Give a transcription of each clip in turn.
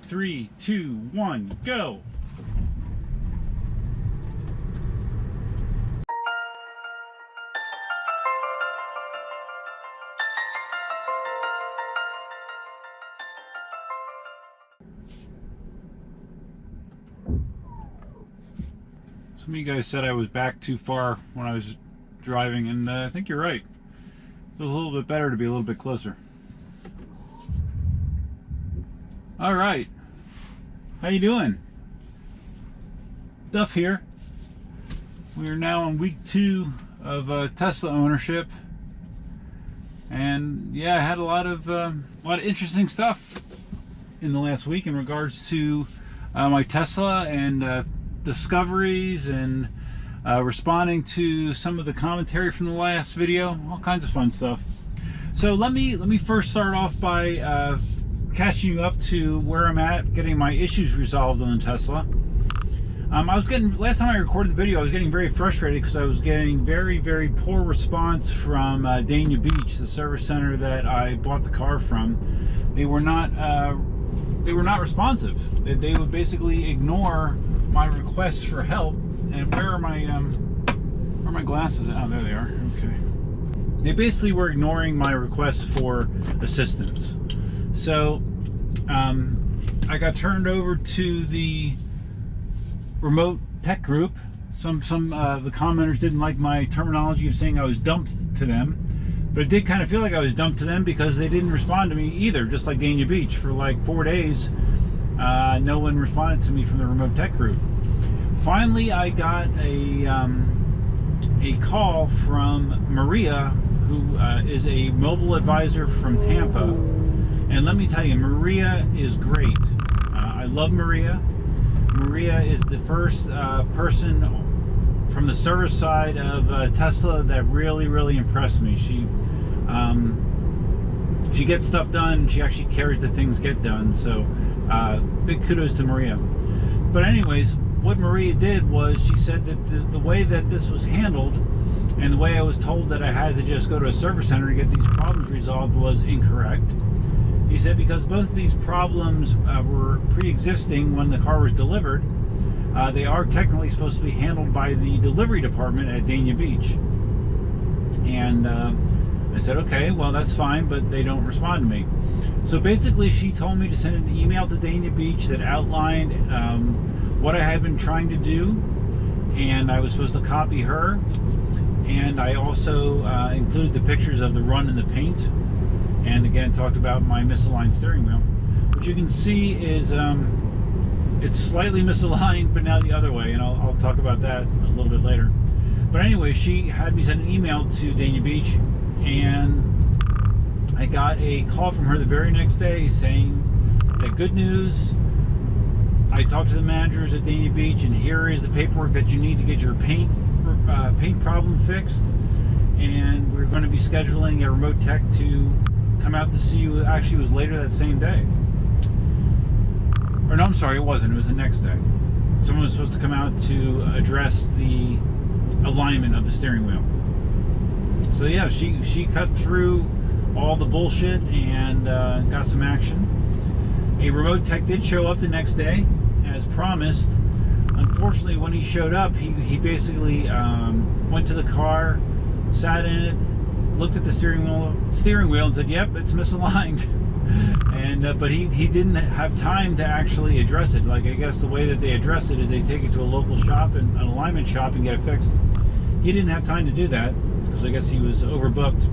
3, 2, 1, go! Some of you guys said I was back too far when I was driving, and I think you're right. It feels a little bit better to be a little bit closer. All right, how you doing? Duff here. We are now on week 2 of Tesla ownership, and yeah, I had a lot of interesting stuff in the last week in regards to my Tesla and discoveries and responding to some of the commentary from the last video, all kinds of fun stuff. So let me first start off by catching you up to where I'm at getting my issues resolved on the Tesla. Last time I recorded the video, I was getting very frustrated because I was getting very poor response from Dania Beach, the service center that I bought the car from. They were not responsive. They would basically ignore my requests for help. And where are my glasses? Oh, there they are. Okay. They basically were ignoring my requests for assistance. So I got turned over to the remote tech group. Some of the commenters didn't like my terminology of saying I was dumped to them. But it did kind of feel like I was dumped to them because they didn't respond to me either, just like Dania Beach. For like 4 days, no one responded to me from the remote tech group. Finally, I got a call from Maria, who is a mobile advisor from Tampa. And let me tell you, Maria is great. I love Maria. Maria is the first person from the service side of Tesla that really impressed me. She gets stuff done. She actually cares that things get done. So big kudos to Maria. But anyways, what Maria did was she said that the way that this was handled and the way I was told that I had to just go to a service center to get these problems resolved was incorrect. He said because both of these problems were pre-existing when the car was delivered, they are technically supposed to be handled by the delivery department at Dania Beach. And I said, okay, well, that's fine, but they don't respond to me. So basically, she told me to send an email to Dania Beach that outlined what I had been trying to do, and I was supposed to copy her. And I also included the pictures of the run in the paint, and again, talked about my misaligned steering wheel. What you can see is it's slightly misaligned, but now the other way, and I'll talk about that a little bit later. But anyway, she had me send an email to Dania Beach, and I got a call from her the very next day saying that good news, I talked to the managers at Dania Beach, and here is the paperwork that you need to get your paint problem fixed, and we're going to be scheduling a remote tech to come out to see you. Actually, it was later that same day. Or no, I'm sorry, it wasn't. It was the next day. Someone was supposed to come out to address the alignment of the steering wheel. So yeah, she cut through all the bullshit and got some action. A remote tech did show up the next day, as promised. Unfortunately, when he showed up, he basically went to the car, sat in it, looked at the steering wheel and said, yep, it's misaligned. And but he didn't have time to actually address it. Like, I guess the way that they address it is they take it to a local shop, and an alignment shop, and get it fixed. He didn't have time to do that because I guess he was overbooked,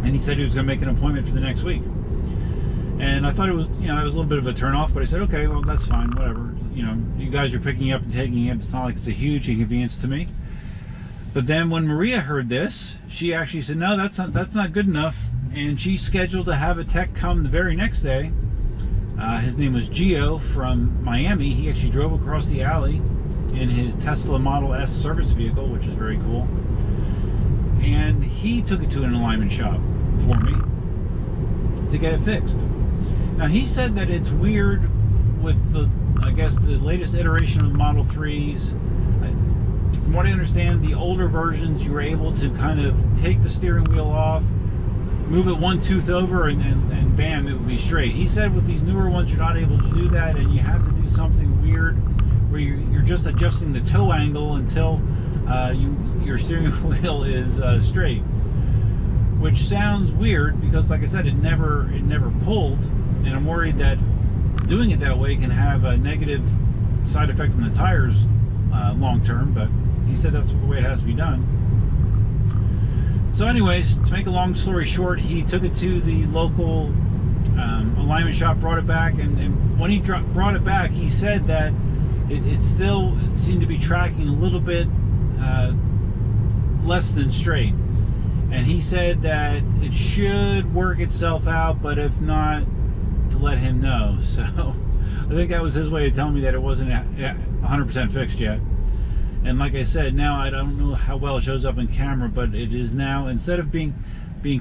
and he said he was going to make an appointment for the next week. And I thought it was, it was a little bit of a turn off, but I said, okay, well, that's fine, whatever. You guys are picking up and taking it. It's not like it's a huge inconvenience to me. But then when Maria heard this, she actually said, no, that's not good enough. And she scheduled to have a tech come the very next day. His name was Gio from Miami. He actually drove across the alley in his Tesla Model S service vehicle, which is very cool. And he took it to an alignment shop for me to get it fixed. Now, he said that it's weird with the latest iteration of Model 3s. From what I understand, the older versions, you were able to kind of take the steering wheel off, move it one tooth over and bam, it would be straight. He said with these newer ones, you're not able to do that, and you have to do something weird where you're just adjusting the toe angle until your steering wheel is straight, which sounds weird because, like I said, it never pulled, and I'm worried that doing it that way can have a negative side effect on the tires long term. But he said that's the way it has to be done. So anyways, to make a long story short, he took it to the local alignment shop, brought it back, and when he brought it back, he said that it still seemed to be tracking a little bit less than straight. And he said that it should work itself out, but if not, to let him know. So I think that was his way of telling me that it wasn't 100% fixed yet. And like I said, now I don't know how well it shows up in camera, but it is now, instead of being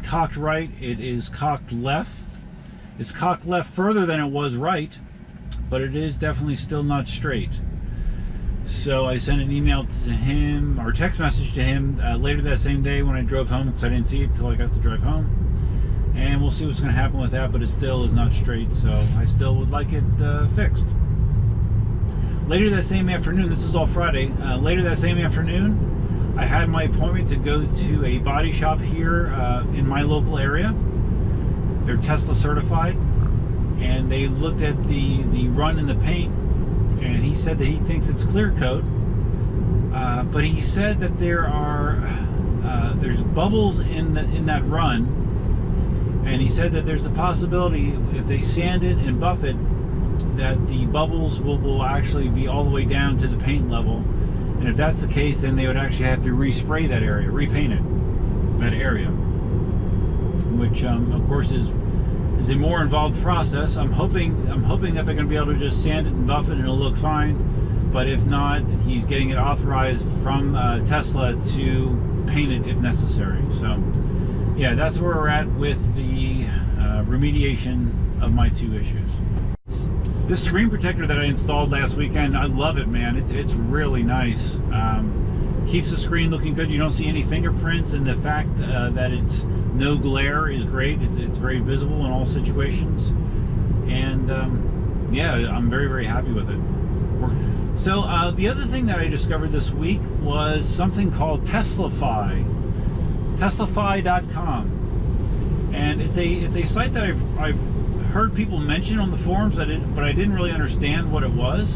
cocked right, it is cocked left. It's cocked left further than it was right, but it is definitely still not straight. So I sent an email to him, or text message to him later that same day when I drove home, because I didn't see it until I got to drive home. And we'll see what's going to happen with that, but it still is not straight, so I still would like it fixed. Later that same afternoon, this is all Friday, later that same afternoon, I had my appointment to go to a body shop here in my local area. They're Tesla certified, and they looked at the run in the paint, and he said that he thinks it's clear coat, but he said that there's bubbles in that run, and he said that there's a possibility if they sand it and buff it, that the bubbles will actually be all the way down to the paint level. And if that's the case, then they would actually have to respray that area, repaint it, that area, which of course is a more involved process. I'm hoping that they're going to be able to just sand it and buff it and it'll look fine. But if not, he's getting it authorized from Tesla to paint it if necessary. So yeah, that's where we're at with the remediation of my two issues. This screen protector that I installed last weekend, I love it, man. It's really nice. Keeps the screen looking good. You don't see any fingerprints, and the fact that it's no glare is great. It's very visible in all situations, and yeah, I'm very, very happy with it. So the other thing that I discovered this week was something called Teslafi, Teslafi.com, and it's a site that I've heard people mention on the forums, but I didn't really understand what it was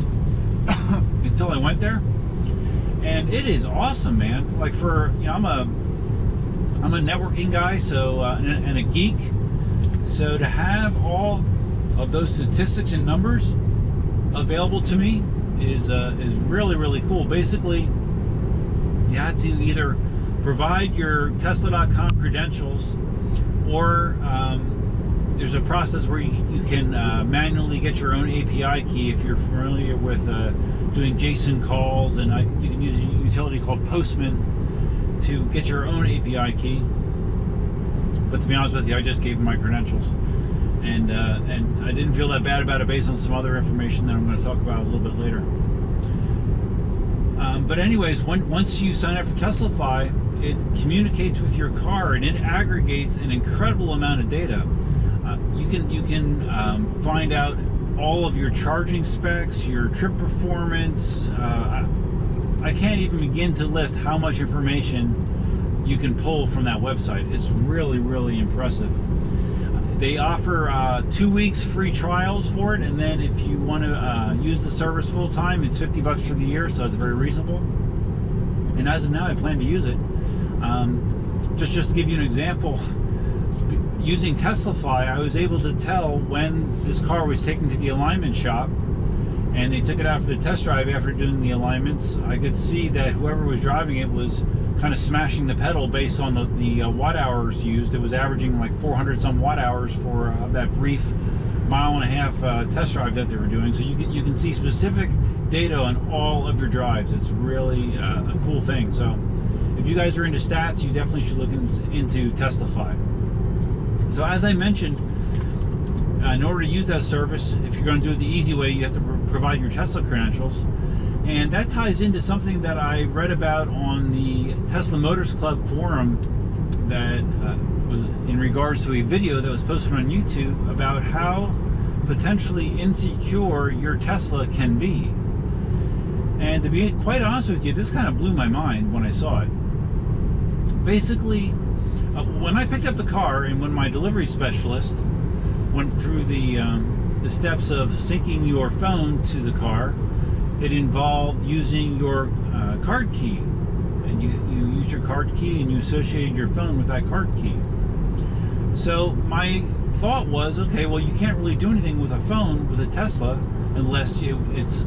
until I went there. And it is awesome, man. Like, for, you know, I'm a networking guy, so and a geek. So to have all of those statistics and numbers available to me is really, really cool. Basically, you have to either provide your Tesla.com credentials, or there's a process where you can manually get your own API key if you're familiar with doing JSON calls, and you can use a utility called Postman to get your own API key. But to be honest with you, I just gave them my credentials, and I didn't feel that bad about it based on some other information that I'm going to talk about a little bit later. But anyways, once you sign up for Teslafi, it communicates with your car and it aggregates an incredible amount of data. You can find out all of your charging specs, your trip performance. I can't even begin to list how much information you can pull from that website. It's really, really impressive. They offer 2 weeks free trials for it, and then if you want to use the service full time, it's $50 for the year, so it's very reasonable. And as of now, I plan to use it. Just to give you an example, using Teslafi, I was able to tell when this car was taken to the alignment shop, and they took it out for the test drive after doing the alignments. I could see that whoever was driving it was kind of smashing the pedal based on the watt hours used. It was averaging like 400 some watt hours for that brief 1.5 mile test drive that they were doing. So you can see specific data on all of your drives. It's really a cool thing. So if you guys are into stats, you definitely should look into Teslafi. So as I mentioned, in order to use that service, if you're going to do it the easy way, you have to provide your Tesla credentials. And that ties into something that I read about on the Tesla Motors Club forum that was in regards to a video that was posted on YouTube about how potentially insecure your Tesla can be. And to be quite honest with you, this kind of blew my mind when I saw it. Basically, when I picked up the car and when my delivery specialist went through the steps of syncing your phone to the car, it involved using your card key. And you used your card key and you associated your phone with that card key. So my thought was, okay, well, you can't really do anything with a phone with a Tesla unless it's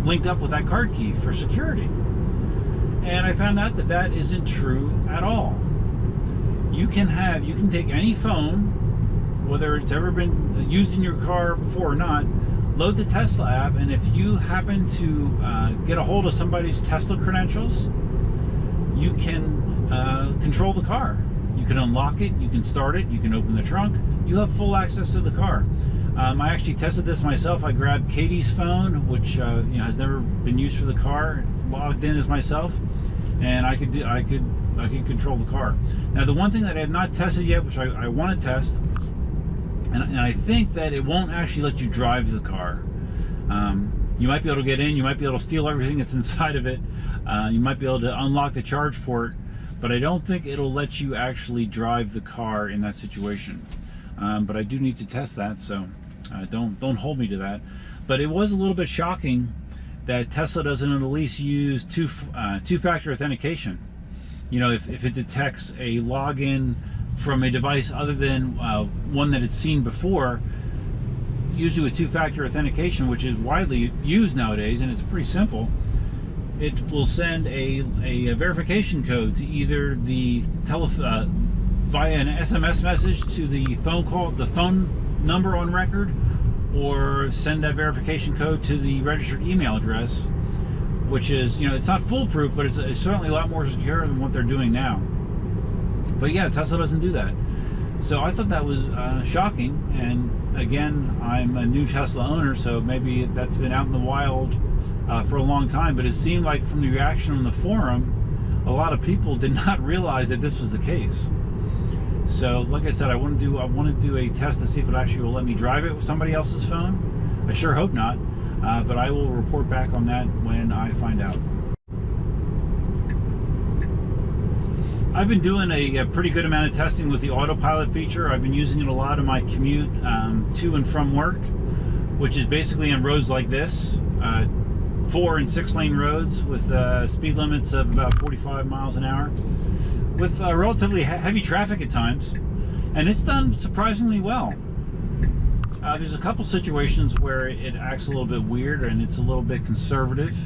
linked up with that card key for security. And I found out that that isn't true at all. You can take any phone, whether it's ever been used in your car before or not, load the Tesla app, and if you happen to get a hold of somebody's Tesla credentials, you can control the car. You can unlock it, you can start it, you can open the trunk, you have full access to the car. I actually tested this myself. I grabbed Katie's phone, which has never been used for the car, logged in as myself, and I could control the car. Now, the one thing that I have not tested yet, which I want to test, and I think that it won't actually let you drive the car. You might be able to get in, you might be able to steal everything that's inside of it, you might be able to unlock the charge port, but I don't think it'll let you actually drive the car in that situation. But I do need to test that, so don't hold me to that. But it was a little bit shocking that Tesla doesn't at least use two-factor authentication. You know, if it detects a login from a device other than one that it's seen before, usually with two-factor authentication, which is widely used nowadays, and it's pretty simple, it will send a verification code to either the via an SMS message to the phone number on record, or send that verification code to the registered email address, which is, it's not foolproof, but it's certainly a lot more secure than what they're doing now. But yeah, Tesla doesn't do that. So I thought that was shocking. And again, I'm a new Tesla owner, so maybe that's been out in the wild for a long time. But it seemed like from the reaction on the forum, a lot of people did not realize that this was the case. So, like I said, I want to do a test to see if it actually will let me drive it with somebody else's phone. I sure hope not, but I will report back on that when I find out. I've been doing a pretty good amount of testing with the Autopilot feature. I've been using it a lot in my commute to and from work, which is basically on roads like this, 4 and 6 lane roads with speed limits of about 45 miles an hour. With relatively heavy traffic at times, and it's done surprisingly well. There's a couple situations where it acts a little bit weird and it's a little bit conservative.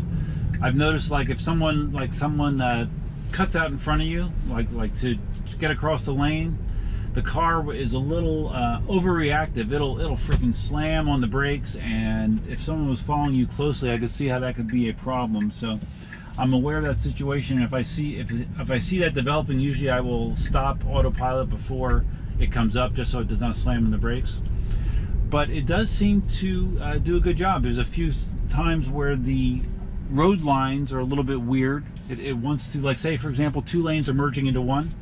I've noticed, like, if someone cuts out in front of you, like to get across the lane, the car is a little overreactive. It'll freaking slam on the brakes, and if someone was following you closely, I could see how that could be a problem. So I'm aware of that situation. If I see that developing, usually I will stop Autopilot before it comes up, just so it does not slam in the brakes. But it does seem to do a good job. There's a few times where the road lines are a little bit weird. It wants to, like, say for example, 2 lanes are merging into one.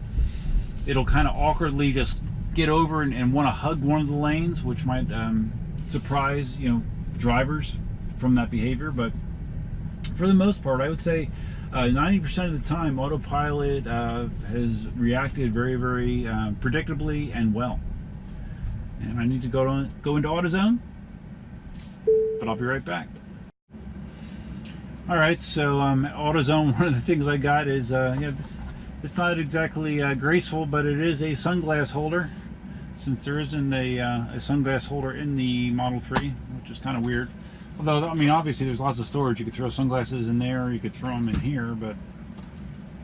It'll kind of awkwardly just get over and want to hug one of the lanes, which might surprise drivers from that behavior. But for the most part, I would say 90% of the time, Autopilot has reacted very, very predictably and well. And I need to go into AutoZone, but I'll be right back. All right, so AutoZone, one of the things I got is it's not exactly graceful, but it is a sunglass holder, since there isn't a sunglass holder in the Model 3, which is kind of weird. Although, I mean, obviously there's lots of storage. You could throw sunglasses in there, or you could throw them in here, but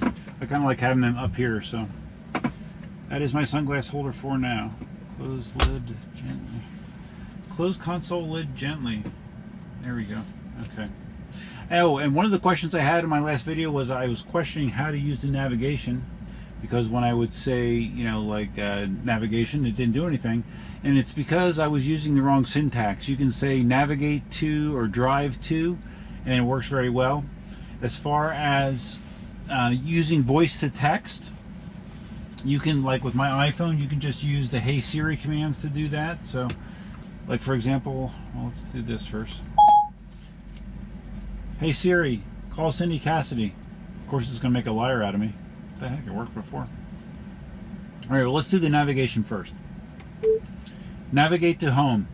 I kind of like having them up here. So that is my sunglass holder for now. Close lid gently. Close console lid gently. There we go. Okay. Oh, and one of the questions I had in my last video was I was questioning how to use the navigation, because when I would say, navigation, it didn't do anything. And it's because I was using the wrong syntax. You can say navigate to or drive to, and it works very well. As far as using voice to text, You can, like with my iPhone, you can just use the Hey Siri commands to do that. So, like for example, well, let's do this first. Hey Siri, call Cindy Cassidy. Of course, it's going to make a liar out of me. What the heck, it worked before. All right, well, let's do the navigation first. Navigate to home,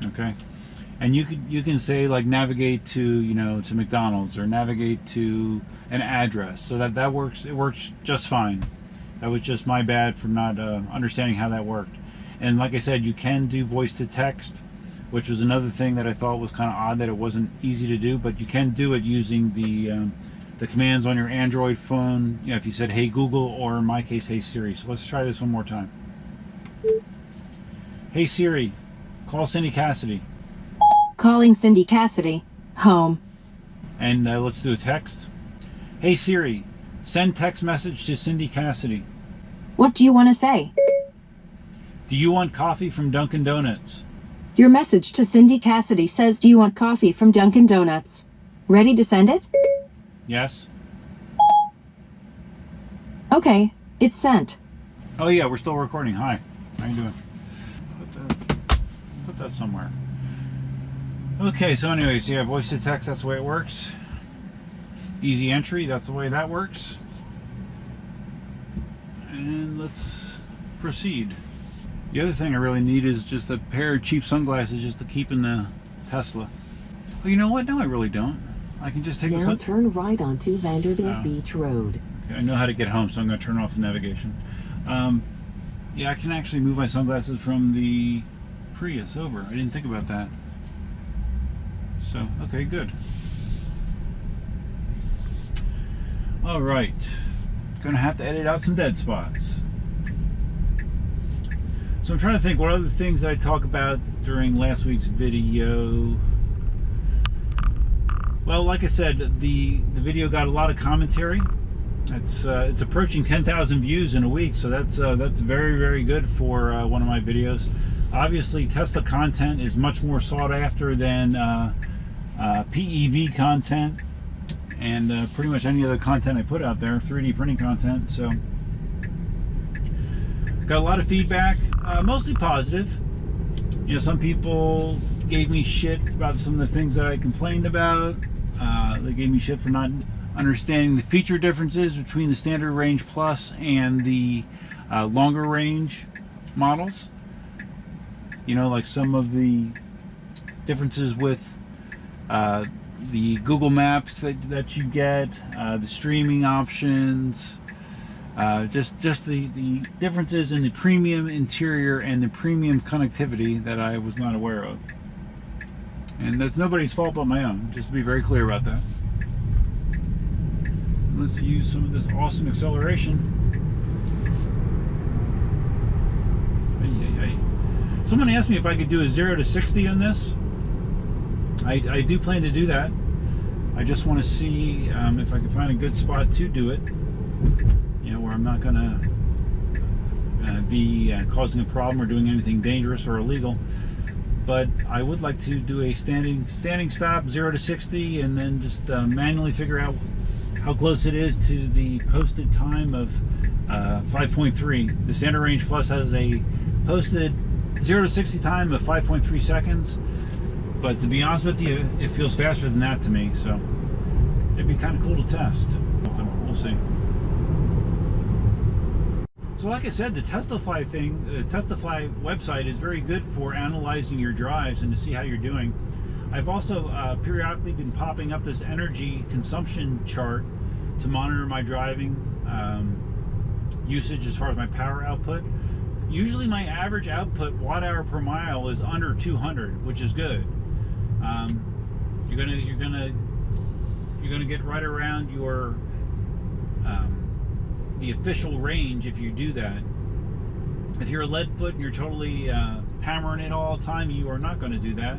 okay? And you can say like navigate to to McDonald's, or navigate to an address. So that works. It works just fine. That was just my bad for not understanding how that worked. And like I said, you can do voice to text, which was another thing that I thought was kind of odd that it wasn't easy to do. But you can do it using the commands on your Android phone. If you said Hey Google, or in my case Hey Siri. So let's try this one more time. Hey Siri, call Cindy Cassidy. Calling Cindy Cassidy. Home. And let's do a text. Hey Siri, send text message to Cindy Cassidy. What do you want to say? Do you want coffee from Dunkin' Donuts? Your message to Cindy Cassidy says, do you want coffee from Dunkin' Donuts? Ready to send it? Yes. Okay, it's sent. Oh yeah, we're still recording. Hi, how you doing? Put that somewhere. Okay, so anyways, yeah, voice to text, that's the way it works. Easy entry, that's the way that works. And let's proceed. The other thing I really need is just a pair of cheap sunglasses just to keep in the Tesla. Well, you know what? No, I really don't. I can just take the Now turn right onto Vanderbilt Beach Road. Okay, I know how to get home, so I'm going to turn off the navigation. Yeah, I can actually move my sunglasses from the Prius over. I didn't think about that. So, okay, good. All right. Gonna have to edit out some dead spots. So I'm trying to think what other things that I talked about during last week's video. Well, like I said, the video got a lot of commentary. It's approaching 10,000 views in a week, so that's very, very good for one of my videos. Obviously, Tesla content is much more sought after than PEV content and pretty much any other content I put out there, 3D printing content. So it's got a lot of feedback, mostly positive. Some people gave me shit about some of the things that I complained about. They gave me shit for not understanding the feature differences between the standard range plus and the longer range models. Like some of the differences with the Google Maps that you get, the streaming options, just the differences in the premium interior and the premium connectivity that I was not aware of. And that's nobody's fault but my own, just to be very clear about that. Let's use some of this awesome acceleration. Someone asked me if I could do a 0 to 60 on this. I do plan to do that. I just want to see if I can find a good spot to do it. Where I'm not going to be causing a problem or doing anything dangerous or illegal. But I would like to do a standing stop, 0 to 60, and then just manually figure out how close it is to the posted time of 5.3. The standard range plus has a posted 0 to 60 time of 5.3 seconds. But to be honest with you, it feels faster than that to me. So it'd be kind of cool to test. We'll see. So like I said, the Teslafy thing, the Teslafy website is very good for analyzing your drives and to see how you're doing. I've also periodically been popping up this energy consumption chart to monitor my driving usage as far as my power output. Usually my average output watt hour per mile is under 200, which is good. You're gonna get right around your the official range if you do that. If you're a lead foot and you're totally hammering it all the time, you are not going to do that.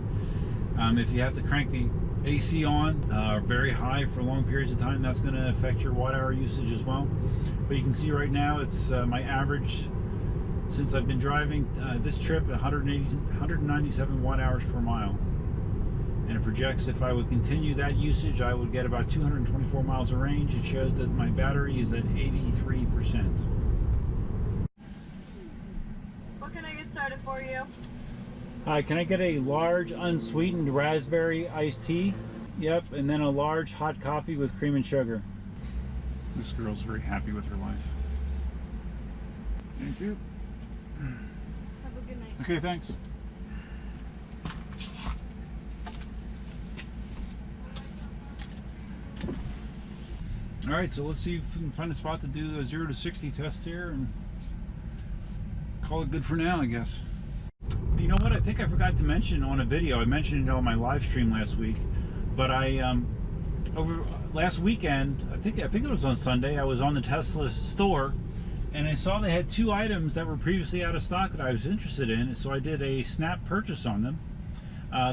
If you have to crank the AC on very high for long periods of time, that's going to affect your watt hour usage as well. But you can see right now it's my average since I've been driving this trip 197 watt hours per mile. And it projects if I would continue that usage, I would get about 224 miles of range. It shows that my battery is at 83%. started for you? Hi, can I get a large unsweetened raspberry iced tea? Yep, and then a large hot coffee with cream and sugar. This girl's very happy with her life. Thank you. Have a good night. Okay, thanks. All right, so let's see if we can find a spot to do a 0 to 60 test here and call it good for now, I guess. You know what? I think I forgot to mention on a video. I mentioned it on my live stream last week, but I over last weekend, I think it was on Sunday, I was on the Tesla store and I saw they had 2 items that were previously out of stock that I was interested in, so I did a snap purchase on them.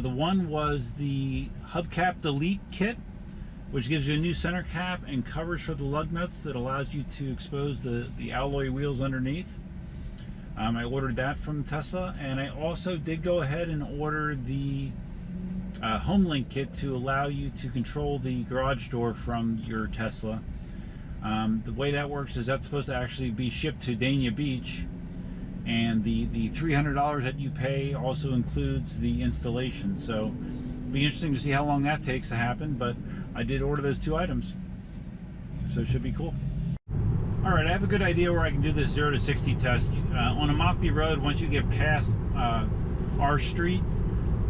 The one was the hubcap delete kit, which gives you a new center cap and coverage for the lug nuts that allows you to expose the alloy wheels underneath. I ordered that from Tesla, and I also did go ahead and order the HomeLink kit to allow you to control the garage door from your Tesla. The way that works is that's supposed to actually be shipped to Dania Beach, and the $300 that you pay also includes the installation. So it'll be interesting to see how long that takes to happen, but I did order those 2 items, so it should be cool. All right, I have a good idea where I can do this 0 to 60 test. On Immokalee Road, once you get past our street,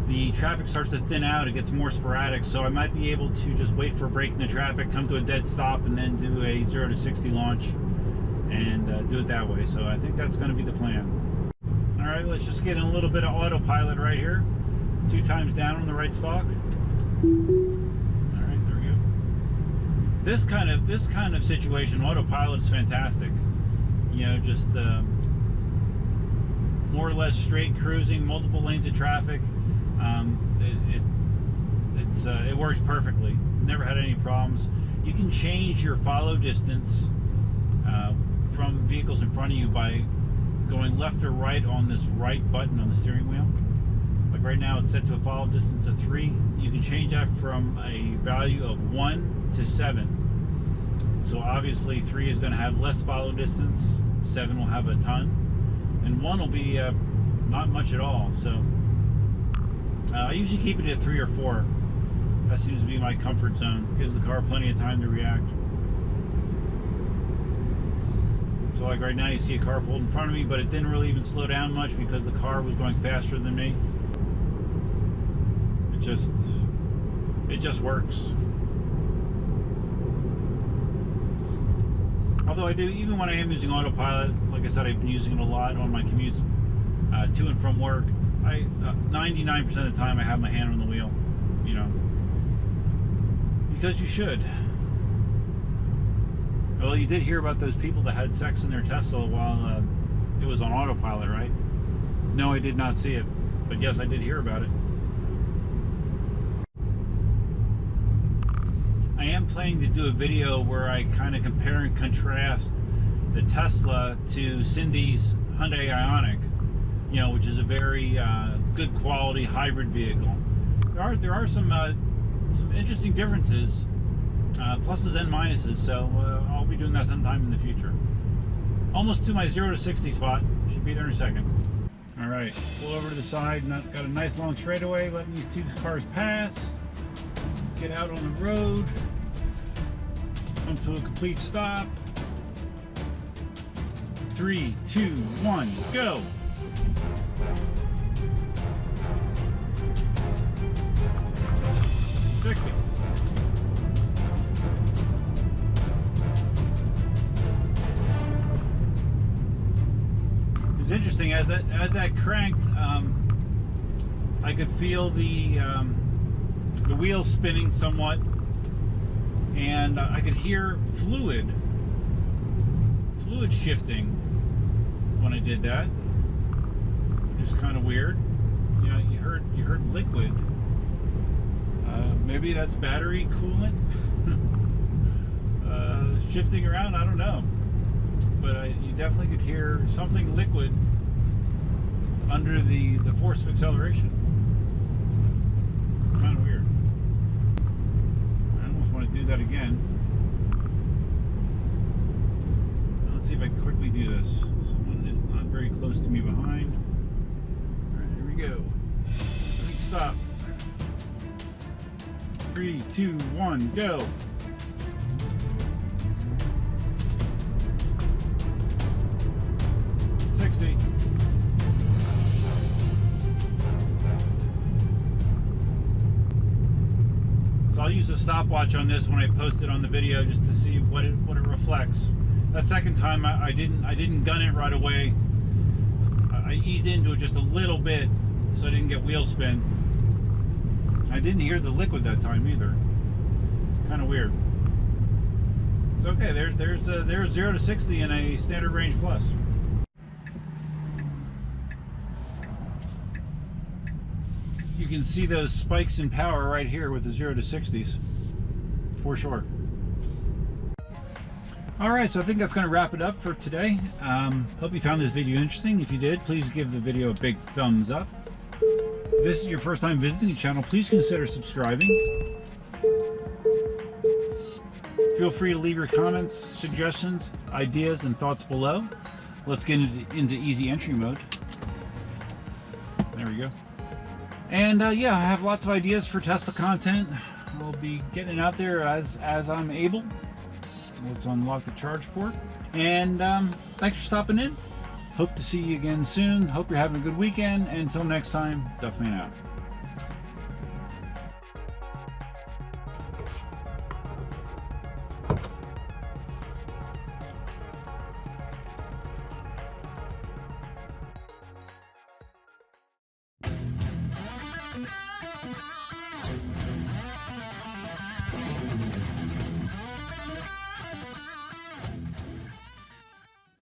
the traffic starts to thin out. It gets more sporadic, so I might be able to just wait for a break in the traffic, come to a dead stop, and then do a 0 to 60 launch and do it that way. So I think that's going to be the plan. All right, let's just get in a little bit of autopilot right here. 2 times down on the right stalk. This kind of situation, autopilot is fantastic. You know, just more or less straight cruising, multiple lanes of traffic. It works perfectly. Never had any problems. You can change your follow distance from vehicles in front of you by going left or right on this right button on the steering wheel. Like right now, it's set to a follow distance of 3. You can change that from a value of 1 to 7. So obviously 3 is going to have less follow distance, 7 will have a ton, and 1 will be not much at all. So I usually keep it at 3 or 4. That seems to be my comfort zone. Gives the car plenty of time to react. So like right now, you see a car pulled in front of me, but it didn't really even slow down much because the car was going faster than me. It just works. Although I do, even when I am using autopilot, like I said, I've been using it a lot on my commutes to and from work. 99% of the time I have my hand on the wheel, you know, because you should. Well, you did hear about those people that had sex in their Tesla while it was on autopilot, right? No, I did not see it, but yes, I did hear about it. I am planning to do a video where I kind of compare and contrast the Tesla to Cindy's Hyundai Ioniq, you know, which is a very good quality hybrid vehicle. There are some interesting differences, pluses and minuses. So I'll be doing that sometime in the future. Almost to my 0 to 60 spot. Should be there in a second. All right, pull over to the side. Got a nice long straightaway, letting these 2 cars pass. Get out on the road. Come to a complete stop. 3, 2, 1, go. It's interesting, as that cranked, I could feel the wheels spinning somewhat, and I could hear fluid shifting when I did that, which is kind of weird. You know, you heard liquid. Maybe that's battery coolant shifting around. I don't know, but you definitely could hear something liquid under the force of acceleration. Kind of weird. I almost want to do that again. Let's see if I can quickly do this. Someone is not very close to me behind. we go. Quick stop. 3, 2, 1, go. So I'll use a stopwatch on this when I post it on the video just to see what it reflects. That second time I didn't gun it right away. I eased into it just a little bit so I didn't get wheel spin. I didn't hear the liquid that time either. Kind of weird. It's okay. There's 0 to 60 in a standard range plus. You can see those spikes in power right here with the 0 to 60s, for sure. Alright, so I think that's going to wrap it up for today. Hope you found this video interesting. If you did, please give the video a big thumbs up. If this is your first time visiting the channel, please consider subscribing. Feel free to leave your comments, suggestions, ideas, and thoughts below. Let's get into easy entry mode. There we go. And yeah, I have lots of ideas for Tesla content. I'll be getting it out there as I'm able. Let's unlock the charge port. And thanks for stopping in. Hope to see you again soon. Hope you're having a good weekend. Until next time, Duffman out.